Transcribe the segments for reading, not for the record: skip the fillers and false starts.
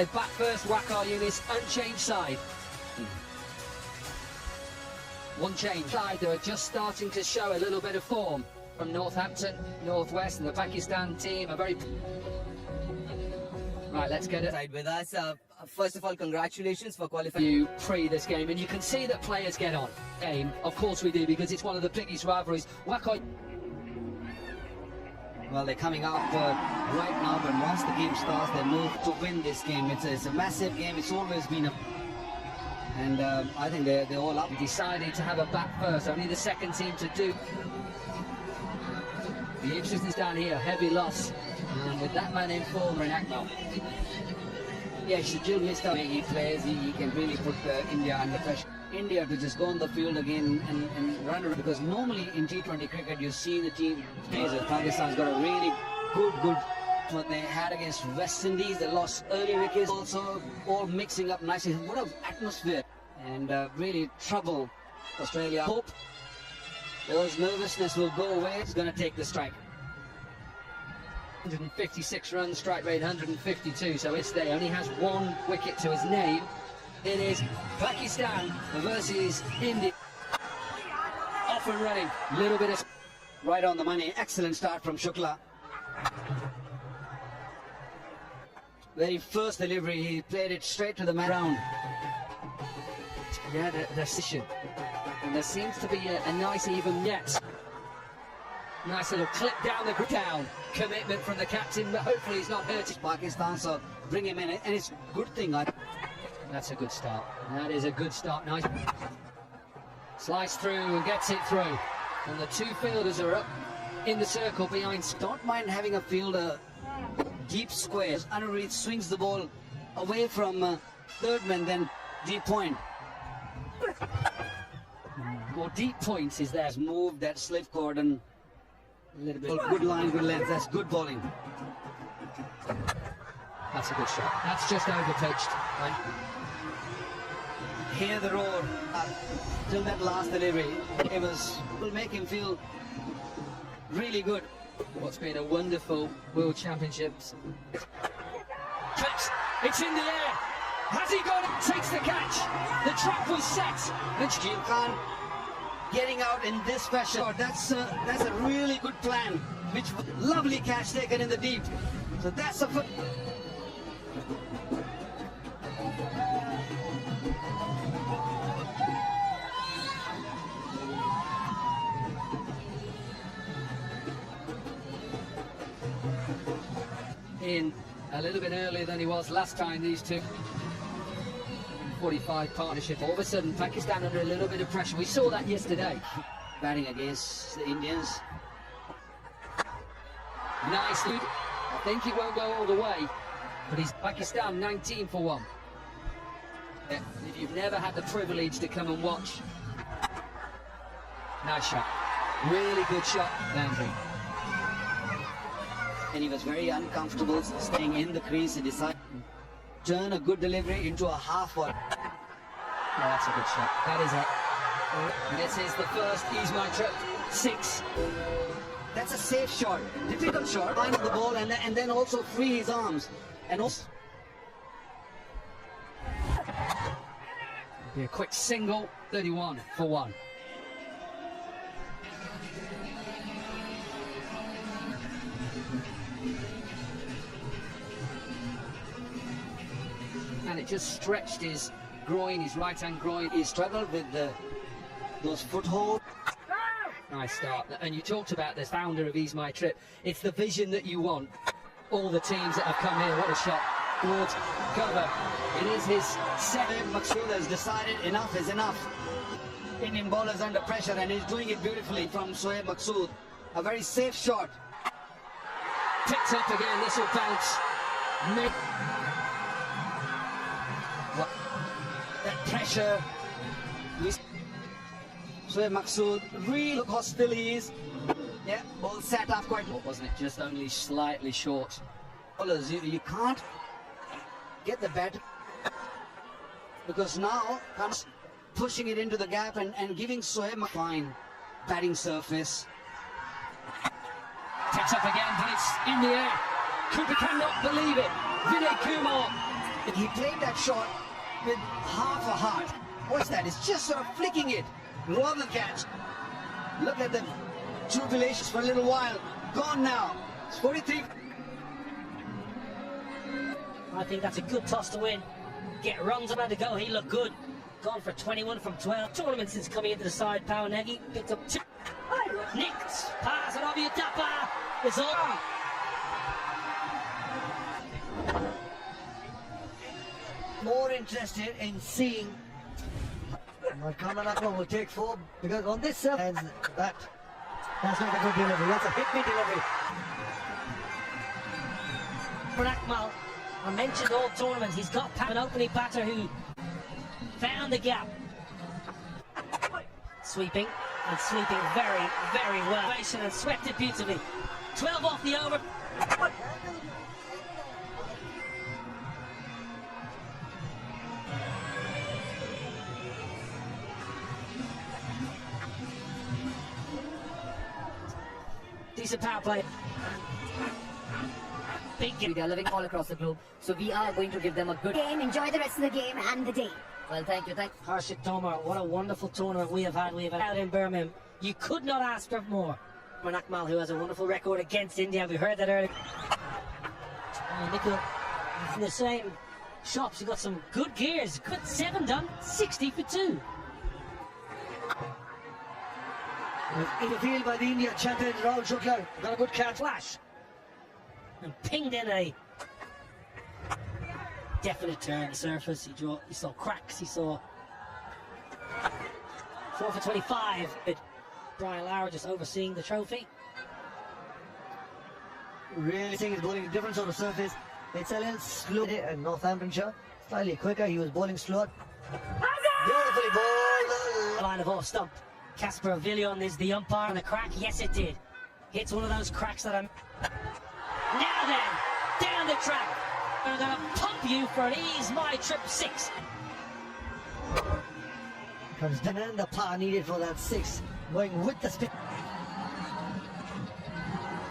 They back first, Wakar Yunis, unchanged side. One change. Side, they are just starting to show a little bit of form from Northampton, Northwest, and the Pakistan team are very... Right, let's get it. Side with us. First of all, congratulations for qualifying. You pre this game, and you can see that players get on. Game, of course we do, because it's one of the biggest rivalries. Wakar... Well, they're coming out right now, but once the game starts, they move to win this game. It's a massive game. It's always been a... And I think they're all up. Decided to have a back first, only the second team to do. The interest is down here, heavy loss. And with that man in form, in Akmal. Yeah, Shajil missed out. He plays, he can really put India under pressure. India to just go on the field again and run around, because normally in T20 cricket you see the team plays. Pakistan's got a really good what they had against West Indies. They lost early wickets, also all mixing up nicely. What an atmosphere, and really trouble Australia. Hope those nervousness will go away. It's going to take the strike. 156 runs, strike rate 152, so it's there. Only has one wicket to his name. It is Pakistan versus India. Off and running, little bit of... Right on the money, excellent start from Shukla. Very first delivery, he played it straight to the man round. Yeah, the decision. And there seems to be a nice even net. Nice little clip down the down. Commitment from the captain, but hopefully he's not hurt. Pakistan, so bring him in, and it's a good thing. That's a good start. That is a good start. Nice. Slice through and gets it through. And the two fielders are up in the circle behind. Don't mind having a fielder deep squares. Anureed swings the ball away from third man, then deep point. More deep points is there. Has moved that slip cord and a little bit good line, good length. That's good bowling. That's a good shot. That's just over pitched. Right? Hear the roar till that last delivery. It will make him feel really good. What's been a wonderful World Championships. Clips. It's in the air. Has he got it? Takes the catch. The trap was set. And Shakil Khan getting out in this fashion. That's a really good plan. Which lovely catch taken in the deep. So that's a foot. In a little bit earlier than he was last time, these two. 45 partnership. All of a sudden, Pakistan under a little bit of pressure. We saw that yesterday. Batting against the Indians. Nice lead. I think he won't go all the way, but he's Pakistan 19 for 1. If you've never had the privilege to come and watch. Nice shot. Really good shot, Landry. And he was very uncomfortable staying in the crease. He decided to turn a good delivery into a half one. Oh, that's a good shot. That is it. This is the first Ismail trip. 6. That's a safe shot. Difficult shot. Find the ball and then also free his arms. And also... Be a quick single. 31 for 1. And it just stretched his groin, his right-hand groin. He struggled with those footholds. Nice start. And you talked about the founder of Ease My Trip. It's the vision that you want. All the teams that have come here, what a shot. Towards cover. It is his second. Maqsood has decided enough is enough. Indian bowlers under pressure, and he's doing it beautifully from Shoaib Maqsood. A very safe shot. Picked up again, this will bounce. That pressure. Shoaib Maqsood, really look how still he is. Yeah, ball sat up quite well, wasn't it? Just only slightly short. Bowlers, you can't get the bat because now comes pushing it into the gap and giving Shoaib a fine batting surface. Picks up again, but it's in the air. Cooper cannot believe it. Vinay Kumar He played that shot with half a heart. What's that? It's just sort of flicking it rather than catch. Look at the jubilations for a little while. Gone now. It's 43. I think that's a good toss to win. Get runs about to go. He looked good. Gone for 21 from 12. Tournament since coming into the side. Pauanegi picked up 2. Nicked. Pass it over Utapa. It's over. More interested in seeing what Kamanaka will take 4 because on this surface that's not a good delivery. That's a hit-me delivery. For Akmal, I mentioned all tournaments. He's got an opening batter who found the gap. Sweeping and sweeping very, very well. And swept it beautifully. 12 off the over. Decent power play. They are living all across the globe, so we are going to give them a good game. Enjoy the rest of the game and the day. Well, thank you. Harshit Tomar, what a wonderful tournament we have had. Out in Birmingham. You could not ask for more. Akmal, who has a wonderful record against India, we heard that earlier. Nikhil, in the same shops, he got some good gears. Good 7 done, 60 for 2. In the field by the India champion Rahul Shukla. Got a good catch. Flash. And pinged in a definite turn surface. He saw cracks. He saw 4 for 25. Brian Lara just overseeing the trophy. Really seeing he's bowling a different sort of surface. It's a little slow at Northamptonshire. Slightly quicker. He was bowling slower. Beautifully bowled. Line of off stump. Casper Avilion is the umpire on the crack. Yes, it did. Hits one of those cracks that I'm. Now then, down the track. I'm going to pump you for an Ease My Trip 6. Comes down and the power needed for that 6. Going with the spin.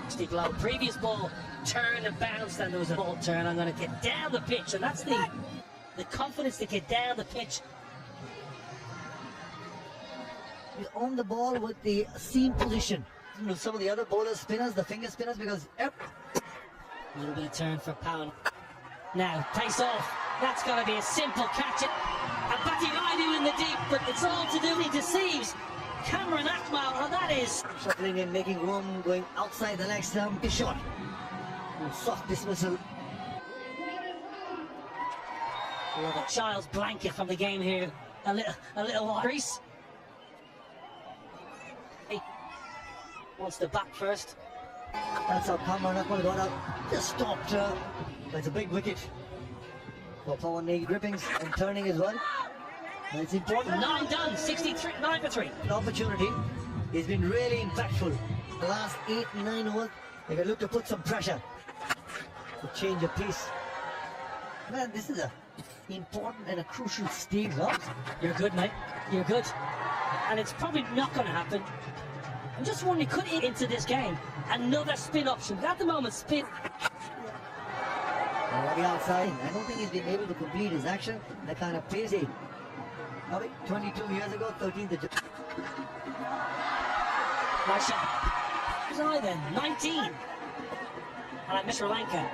Steve Lowe, previous ball turned and bounced, and there was a ball turn. I'm going to get down the pitch, and that's the confidence to get down the pitch. He's on the ball with the seam position. Some of the other bowlers, spinners, the finger spinners, because a little bit of turn for Pound. Now, pace off. That's got to be a simple catch. And Bati Raidu in the deep, but it's all to do. He deceives Cameron Akmal, and that is shuffling in, making room, going outside the leg stump. His shot. And soft dismissal. A child's blanket from the game here. A little crease. He wants the back first. That's how Cameron Akmal got out. Just stopped. That's a big wicket for Pauanegi grippings and turning as well. It's important. 9 done, 63, 9 for 3. The opportunity has been really impactful. The last 8-9 overs, they can look to put some pressure to change a pace. Man, this is a important and a crucial stage. You're good, mate. You're good. And it's probably not going to happen. I'm just wondering, could he into this game another spin option? At the moment, spin. The outside. I don't think he's been able to complete his action. The kind of pace he. 22 years ago, 13th of July. Nice shot. Then 19. And I miss Sri Lanka.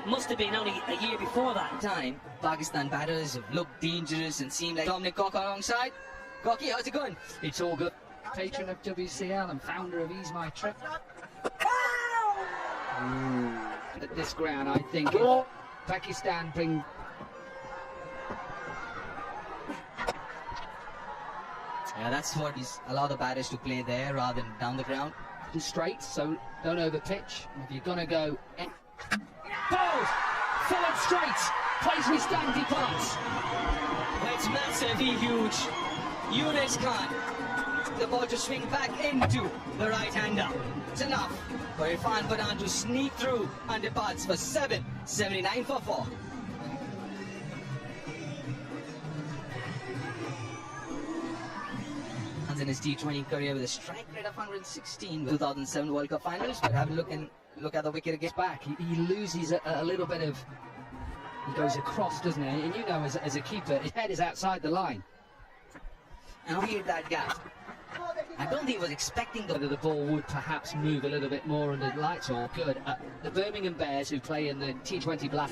Must have been only a year before that. Time, Pakistan batters have looked dangerous and seemed like Dominic Cock alongside. Cocky, how's it going? It's all good. Patron of WCL and founder of Ease My Trip. At this ground, I think if Pakistan bring. Yeah, that's what he's allowed the batters to play there rather than down the ground. Straight, so don't over pitch. If you're gonna go. Bowled! Forward straight! Plays with stand departs. It's massively huge. Yunus Khan. The ball to swing back into the right-hander. It's enough for Irfan Pathan to sneak through and departs for 7, 79 for 4. In his T20 career with a strike rate of 116 with 2007 World Cup Finals, but have a look at the wicket against back. He loses a little bit of He goes across, doesn't he? And you know, as a keeper, his head is outside the line. And cleared that gap. I don't think he was expecting Whether the ball would perhaps move a little bit more under the lights or good. The Birmingham Bears, who play in the T20 Black.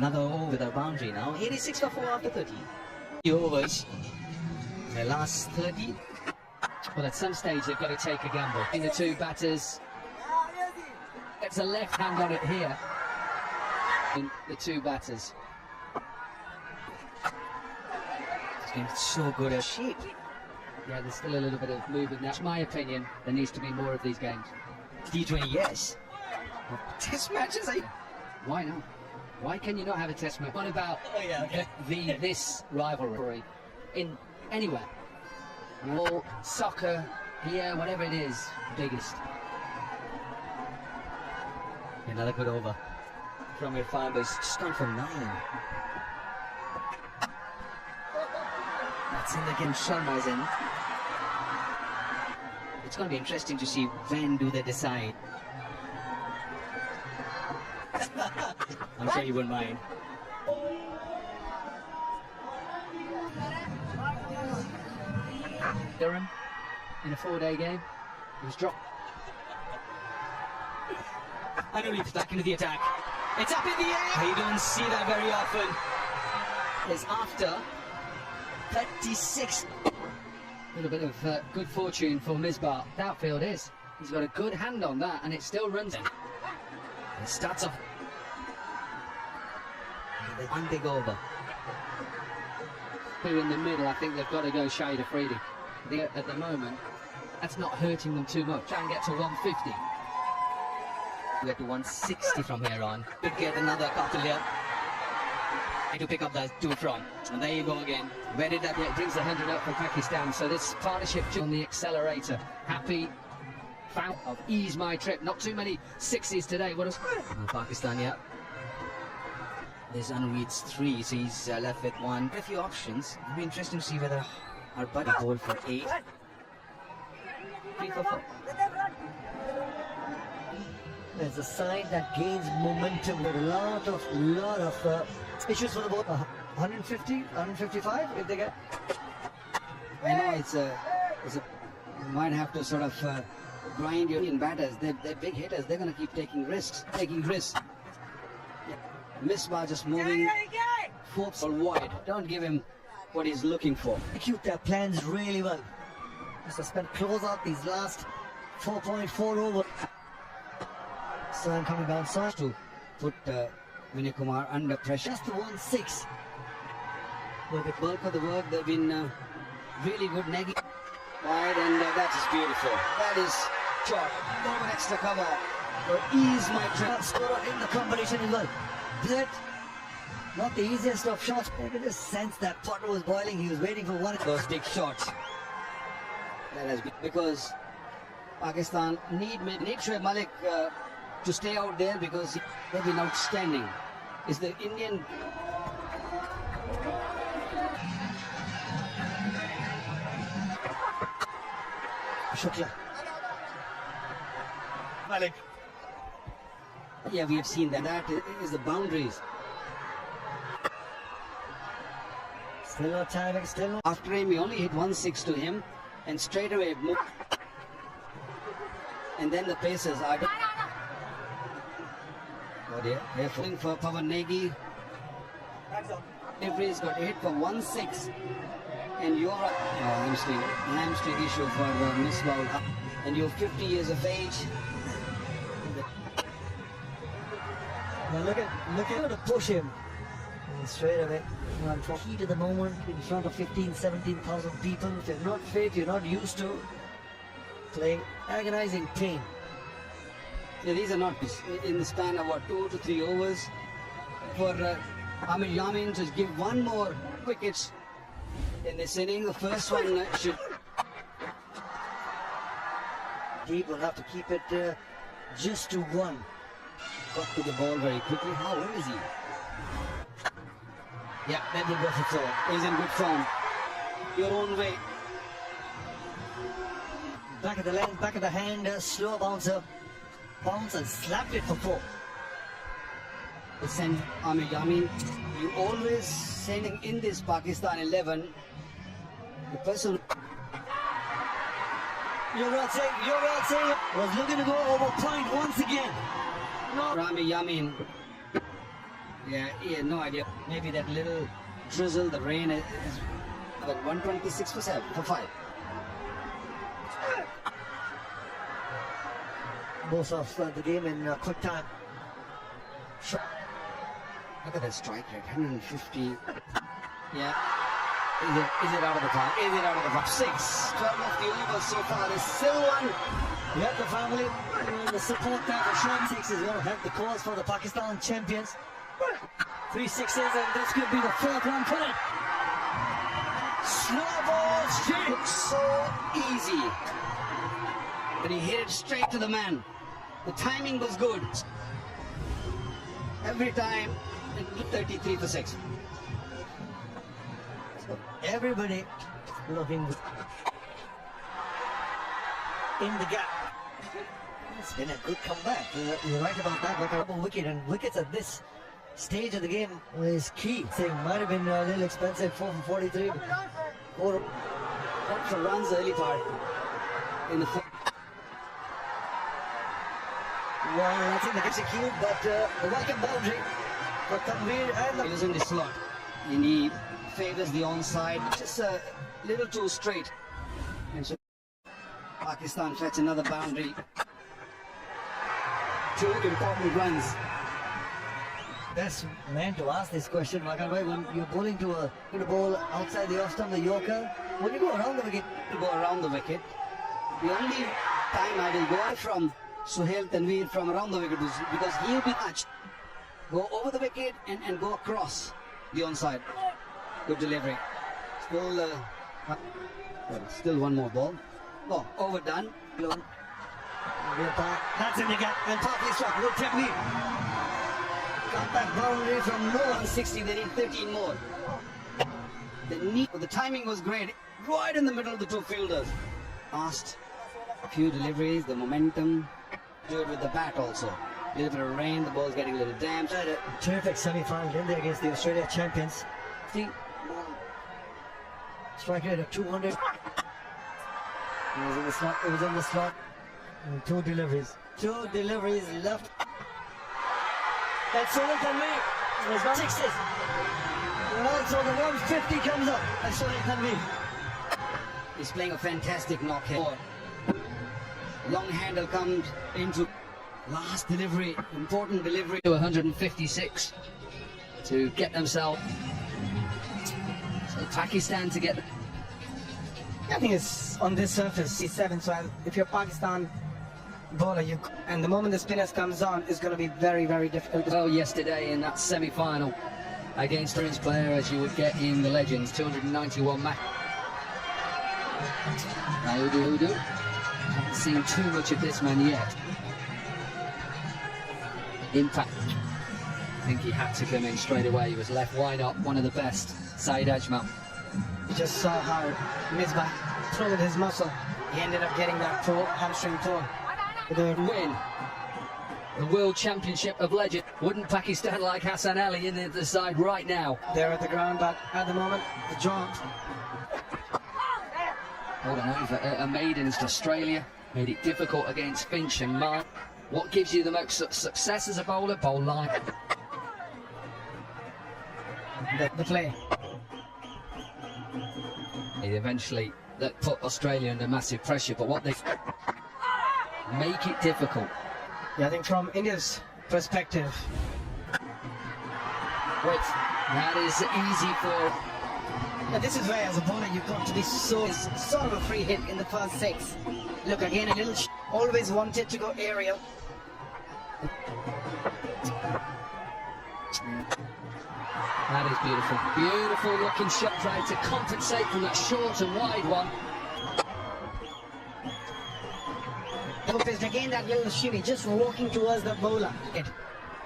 Another over with a boundary now. 86 for 4 after 30. The overs. The last 30. Well, at some stage they've got to take a gamble. In the two batters, it's a left hand on it here. In the two batters. It's been so good a shape. Yeah, there's still a little bit of movement. That's my opinion. There needs to be more of these games. T20, yes. Test matches, Why not? Why can you not have a test match? What about this rivalry in anywhere? Or soccer, here, whatever it is, biggest. Another good over from Irfan, but it's just gone for 9. That's in again. Sharma's in. It's going to be interesting to see when do they decide. I'm sure you wouldn't mind. Durham in a 4-day game. He was dropped. I know he's back into the attack. It's up in the air! You don't see that very often. It's after 36. A little bit of good fortune for Misbah. Outfield is. He's got a good hand on that, and it still runs in. It starts off. One big over. Who in the middle, I think they've got to go Shahid Afridi. At the moment, that's not hurting them too much. Try and get to 150. We get to 160 from here on. To get another Kautilya to pick up that 2 from. And there you go again. Where did that It brings the 100 up for Pakistan. So this partnership on the accelerator. Happy foul of ease my trip. Not too many 6s today. What else? Pakistan, yeah. There's Anuid's 3, so he's left with 1. A few options. It'll be interesting to see whether our buddy goal for 8. 3 for 4. There's a side that gains momentum with a lot of issues for the ball. 150, 155 if they get. I know it's a you might have to sort of grind your Indian batters. They're big hitters. They're going to keep taking risks. Misbah just moving 4th or wide. Don't give him what he's looking for. Execute their plans really well. Just to spend close out these last 4.4 over. So coming down south To put Vinay Kumar under pressure. just to 1-6. With the bulk of the work, they've been really good negging wide, and that is beautiful. That is shot. No extra cover. Ease my trap. Scorer in the competition as well. That not the easiest of shots. I can just sense that Potter was boiling. He was waiting for one. Those big shots. That has been because Pakistan need Shoaib Malik to stay out there because they've been outstanding. Is the Indian Shukla. Malik? Yeah, we have seen that. That is the boundaries. Still no timing. Still no. After him, we only hit 1-6 to him, and straight away moved. And then the paces are. Oh dear, careful for Pawan Negi. Everybody's got hit for 1-6, and you're hamstring issue for Misbah, and you're 50 years of age. Now look at to push him. And straight away. Heat of the moment in front of 17,000 people. If you're not fit, you're not used to playing agonizing pain. Yeah, these are not in the span of what, 2 to 3 overs for Amir Yamin to give one more wickets in this inning. The first one should. He will have to keep it just to 1. Got to the ball very quickly. How is he? Yeah, then he'll go for four. He's in good form. Your own way. Back of the lens, back of the hand, slow bouncer. Bounce and slapped it for four. Listen, I mean, you always sending in this Pakistan 11. The person. Yuvraj Singh was looking to go over point once again. No. Rami Yamin. Yeah, he had no idea. Maybe that little drizzle, the rain is about 126 for 5. Both of the game in quick time. Look at that strike rate, 150. Yeah. Is it out of the park? Is it out of the park? 6. 12 of the overs so far. There's still one. You have the family and the support there for Sean. 6 is going to help the cause for the Pakistan champions. 3 sixes and this could be the 4th one. Put it. Slow ball straight. Looks so easy. But he hit it straight to the man. The timing was good. Every time, 33 for 6. So everybody looking in the gap. It's been a good comeback. You're right about that. Like a wicket, and wickets at this stage of the game is key. It might have been a little expensive, 4 for 43. Or for runs early part in the well, I think they execute, but the welcome boundary for Tanveer and he was in the slot and he favors the onside, just a little too straight, and so Pakistan fetch another boundary. 2 important runs. Best man to ask this question, Makan bhai, when you're bowling to a ball outside the off stump, the Yorker, when you go around the wicket, To go around the wicket. The only time I will go from Suhail Tanveer from around the wicket is because he'll be touched. Go over the wicket and go across the onside. Good delivery. Still one more ball. Oh, overdone. that's in the gap, and Papi struck with technique. Got that boundary from no 160, they need 13 more. The timing was great. Right in the middle of the 2 fielders. Fast. A few deliveries, the momentum. Do it with the bat also. A little bit of rain, the ball's getting a little damp. Had a terrific semi-final in there against the Australia champions. Strike rate of 200. It was in the slot. It was in the slot. And 2 deliveries. 2 deliveries left. That's all it can make. There's no 6s. And also the 150 comes up. That's all it can be. He's playing a fantastic knock here. Long handle comes into last delivery, important delivery. To 156 to get themselves. So Pakistan to get. I think it's on this surface, C7. So if you're Pakistan bowler, and the moment the spinners comes on, it's going to be very, very difficult. Well, yesterday in that semi-final against Prince player, as you would get in the Legends, 291 match. Udu. Haven't seen too much of this man yet. Impact. I think he had to come in straight away. He was left wide up, one of the best. Saeed Ajmal. You just saw how Misbah threw his muscle. He ended up getting that hamstring torn. Win the World Championship of Legends. Wouldn't Pakistan like Hassan Ali in the side right now? They're at the ground, but at the moment, the jaunt. Hold on over a maidens to Australia. Made it difficult against Finch and Mark. What gives you the most success as a bowler? Bowl line. The play. Eventually, that put Australia under massive pressure, but what they make it difficult. Yeah, I think from India's perspective, Wait, that is easy for. this is where as a bowler you've got to be sort of a free hit in the first 6. Look again, a little always wanted to go aerial. That is beautiful. Beautiful looking shot trying to compensate from that short and wide one. Lopez again, that little shimmy, just walking towards the bowler.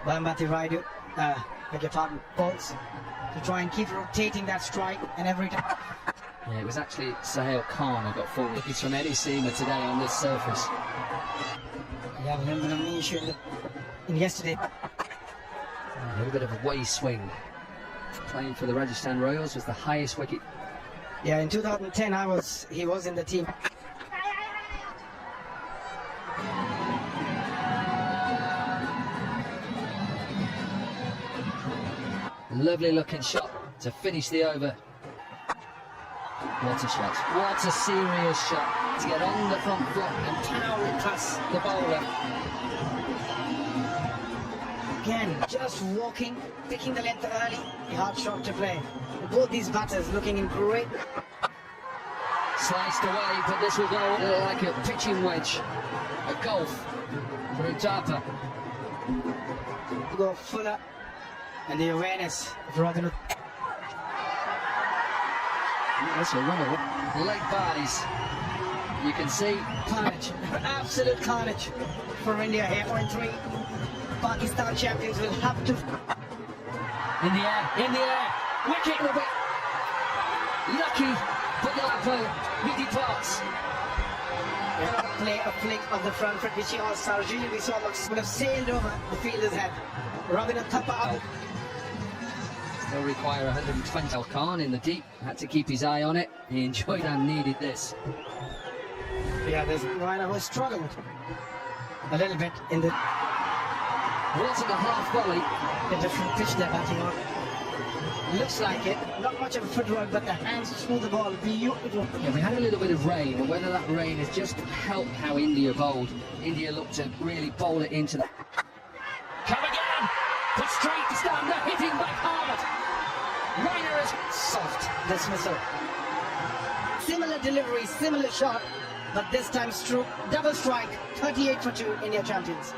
Bambati Raidu, beg your pardon, Bolts. to try and keep rotating that strike, and every time. Yeah, it was actually Sahel Khan who got forward. He's from Eddie Seamer today on this surface. Yeah, we remember the knee issue in yesterday. A little bit of a way swing. Playing for the Rajasthan Royals was the highest wicket. Yeah, in 2010 he was in the team. Lovely looking shot to finish the over. What a shot. What a serious shot to get on the front foot and power it past the bowler. Again, just walking, picking the length early, a hard shot to play. Both these batters looking in great. Sliced away, but this will go like a pitching wedge. A golf for Uthappa. To go fuller, and the awareness of Robin. That's a runner. Leg bodies. You can see Carnage, absolute carnage for India here. 0.3. Pakistan champions will have to. in the air, wicket will be lucky, but he departs. Play a flick of the front foot, which Sarojini we saw would have sailed over the fielder's head. Robin Uthappa out. Still require 120. Sahel Khan in the deep, had to keep his eye on it. He enjoyed and needed this. Yeah, there's Raina who struggled a little bit in the Wasn't a half volley. different pitch they're batting on. Looks like it. Not much of a footwork, but the hands through the ball. Beautiful. Yeah, we had a little bit of rain, and whether that rain has just helped how India bowled. India looked to really bowl it into the. Come again! Put straight to stand, they're hitting back hard. Rainer is soft. Dismissal. Similar delivery, similar shot, but this time stroke. Double strike. 38 for 2. India champions.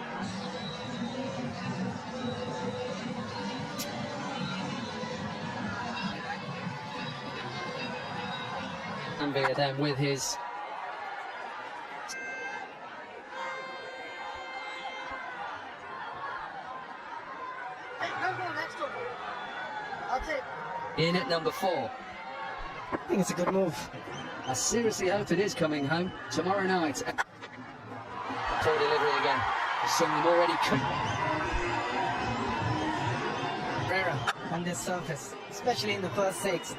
Ambia then with his. In at number 4. I think it's a good move. I seriously hope it is coming home tomorrow night. Poor delivery again. Someone already Rera on this surface, especially in the first 6,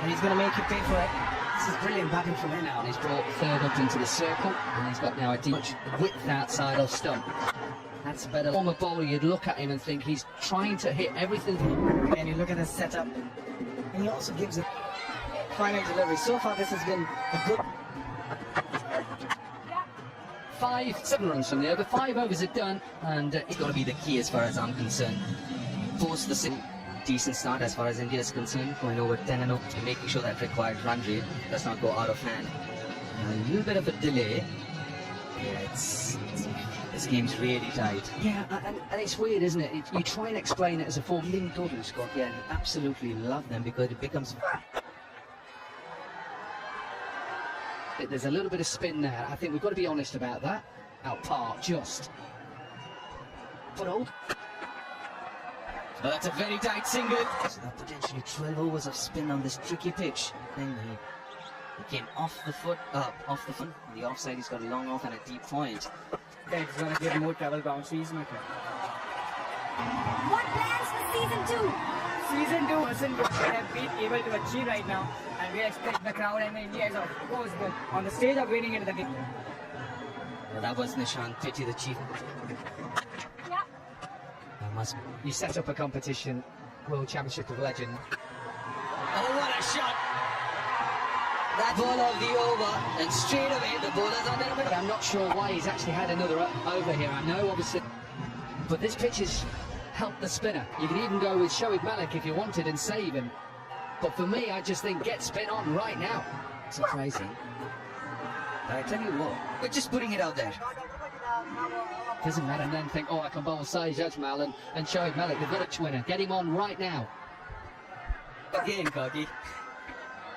and he's going to make you pay for it. This is brilliant batting from him now. He's brought third up into the circle, and he's got now a deep width outside of stump. That's a better former bowler. You'd look at him and think he's trying to hit everything. And you look at the setup, and he also gives a final delivery. So far, this has been a good. 7 runs from the over. 5 overs are done, and it's got to be the key as far as I'm concerned. Force the decent start as far as India is concerned, going over 10 and 0, and making sure that required run rate does not go out of hand. A little bit of a delay. Yeah, this game's really tight. Yeah, and it's weird, isn't it? You try and explain it as a form. Lynn Dodu, Scott, yeah, absolutely love them because it becomes. There's a little bit of spin there. I think we've got to be honest about that. Out par, just. But old. Well, that's a very tight single. So that potentially 12 overs of spin on this tricky pitch. Then he came off the foot, off the foot. On the offside, he's got a long off and a deep point. It's going to give more travel boundaries, my friend. What plans for season 2? Season 2 wasn't what we have been able to achieve right now, and we expect the crowd and the India is of course on the stage of winning into the game. Well, that was Nishant Pity, the chief. Yeah. You set up a competition, World Championship of Legend. Oh, what a shot! That ball of the over, and straight away the bowler's on there. But I'm not sure why he's actually had another over here. I know, obviously, but this pitch has helped the spinner. You could even go with Shoaib Malik if you wanted and save him. But for me, I just think get spin on right now. Surprising. But I tell you what, we're just putting it out there. Doesn't matter, and then think, oh, I can bowl Saeed Ajmal and Shoaib Malik. They've got a winner. Get him on right now. Again, Khaki.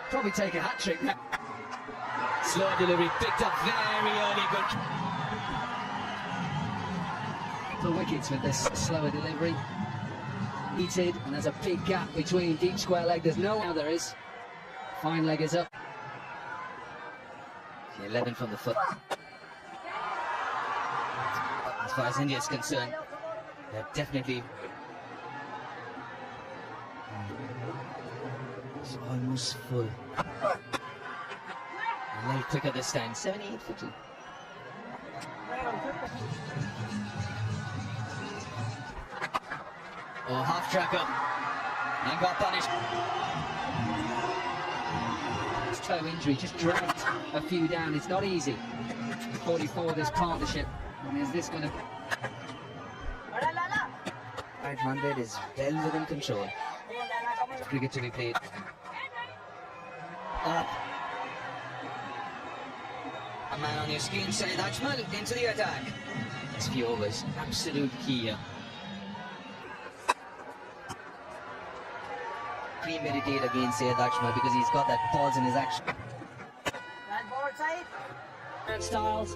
Probably take a hat-trick now. Slow delivery, picked up very early, good. The wickets with this slower delivery. Heated, and there's a big gap between deep square leg. There's no now there is. Fine leg is up. 11 from the foot. As far as India is concerned, they're definitely. It's almost full. A little quicker this time. 78-50. Oh, half tracker. And got punished. His toe injury just dragged a few down. It's not easy. 44 this partnership. And is this going to... Right, 100 is well within control. Cricket to be played. Up. A man on your screen, Syed Ajmal, into the attack. This few overs, absolute key here. Premeditate against Syed Ajmal because he's got that pause in his action. Styles,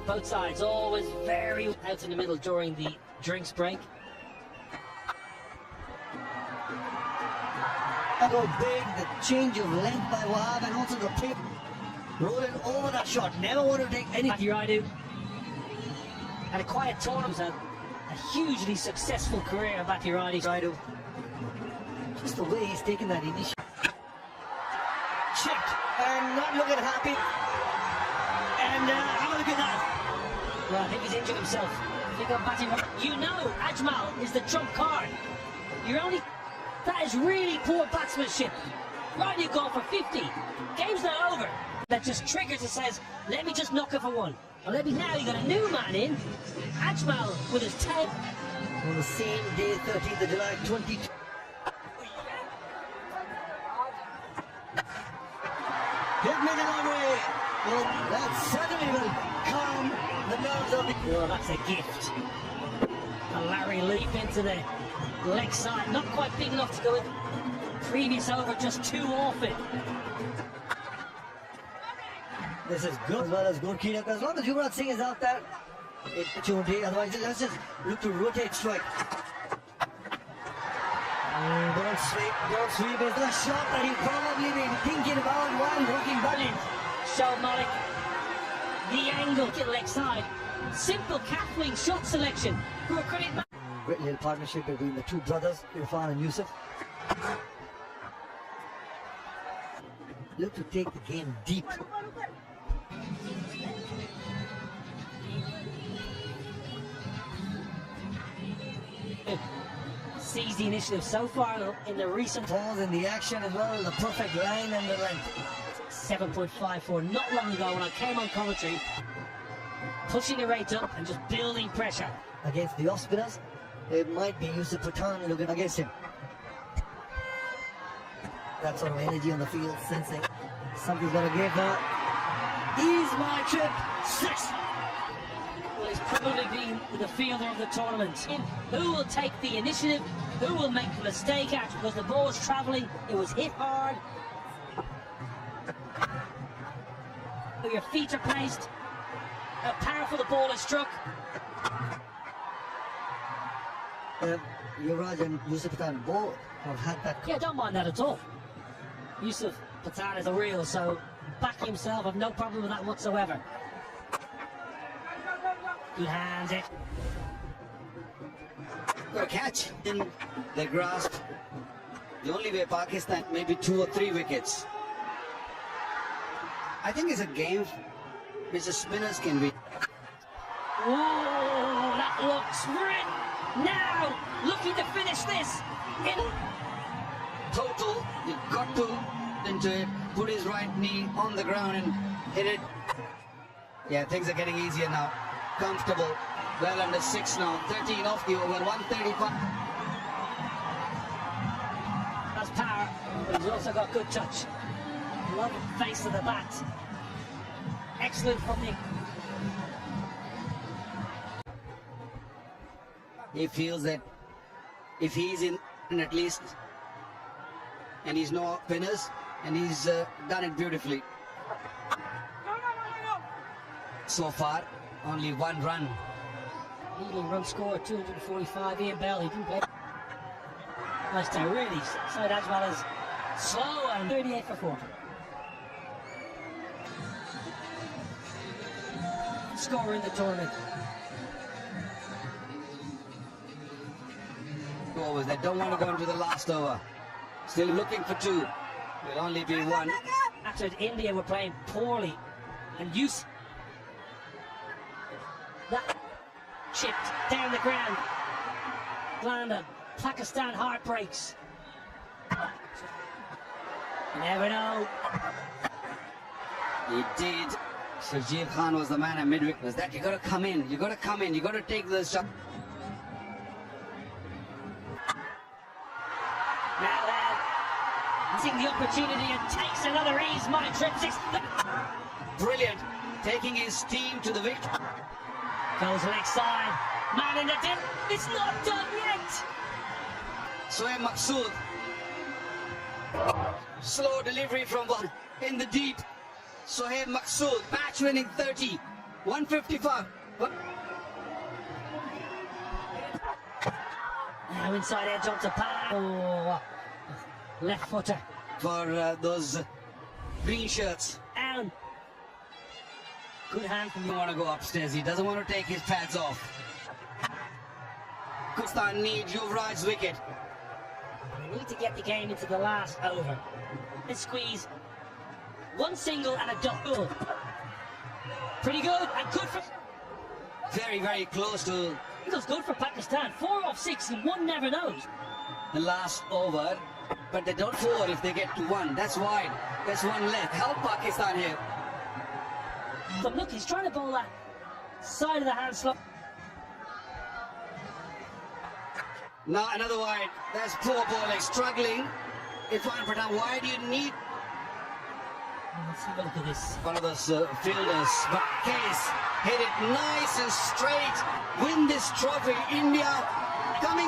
both sides always very out in the middle during the drinks break. Go big, the change of length by Wahab and also the tip. Rolling over that shot, never want to take any. Raidu had a quiet tournament, a hugely successful career. Raidu. Just the way he's taken that initiative. Chipped and not looking happy. And have a look at that. Well, I think he's injured himself. I think I'm batting. You know, Ajmal is the trump card. You're only. That is really poor batsmanship. Raidu gone for 50. Game's not over. That just triggers and says, let me just knock it for one. Or let me now, you got a new man in. Ajmal with his tail. On the same day, 13th of July, 22. Hit me the long way. Well, that certainly will calm the nerves of the... Well, that's a gift. And Larry leap into the leg side, not quite big enough to go in. Previous over just too off it. This is good as well as good, Keena, because as long as Yuvraj Singh is out there, it shouldn't be. Otherwise, let's just look to rotate strike. Don't sweep. It's the shot that he's probably been thinking about while working brilliant. Shoaib Malik, the angle to the leg side. Simple Kathleen shot selection. For a credit. Great little partnership between the two brothers, Irfan and Yusuf. Look to take the game deep. Sees the initiative so far in the recent Pause in the action as well, the perfect line and the length. 7.54 not long ago when I came on commentary, pushing the rate up and just building pressure. Against the off spinners, it might be Yusuf Pathan looking against him. That sort of energy on the field, sensing something's gonna give her. Ease my trip, 6. Well, he's probably been the fielder of the tournament. Who will take the initiative? Who will make the mistake out because the ball was travelling? It was hit hard. Where your feet are placed. How powerful the ball is struck. Yuvraj and Yusuf Pathan both have had that. Yeah, don't mind that at all. Yusuf Pathan is a real, so back himself. I've no problem with that whatsoever. Good hands it. Got a catch in the grasp. The only way Pakistan, maybe 2 or 3 wickets. I think it's a game which the spinners can win. Oh, that looks great. Now, looking to finish this. Total, you've got to into it, put his right knee on the ground and hit it. Yeah, things are getting easier now. Comfortable, well under 6 now, 13 off the over, 135. That's power, but he's also got good touch. Love the face of the bat. Excellent from the... He feels that if he's in at least, and he's no spinners, and he's done it beautifully. So far, only 1 run. Leading run scorer, 245, Ian Bell, he didn't play. Nice to really side as well as slow and 38 for 40. Scorer in the tournament. Overs. They don't want to go into the last over. Still looking for two. Will only be one. After India were playing poorly and use that chipped down the ground. Landed. Pakistan heartbreaks. You never know. He did. Sajid Khan was the man at midwicket. Was that you got to come in? You got to come in. You got to take the shot. Now then, seeing the opportunity and takes another ease. My trip six. Brilliant. Taking his team to the victory. Goes leg side. Man in the dip. It's not done yet. Sohaib Maqsood. Slow delivery from one in the deep. Sohaib Maqsood, match winning 30. 155. Now inside edge onto Pan. Oh, left footer. For those green shirts. Down. Good hand from He doesn't want to go upstairs. He doesn't want to take his pads off. Pakistan needs Yuvraj's wicket. They need to get the game into the last over. Let's squeeze. One single and a double. Pretty good and good for. Very, very close to It was good for Pakistan. 4 off 6 and one never knows. the last over. But they don't score if they get to one. That's wide. There's one left. Help Pakistan here. But look, he's trying to bowl that side of the hand slot. Now another wide. That's poor bowling. Struggling. Irfan Pathan, why do you need Let's have a look at this. one of those fielders? But Case hit it nice and straight. Win this trophy. India coming.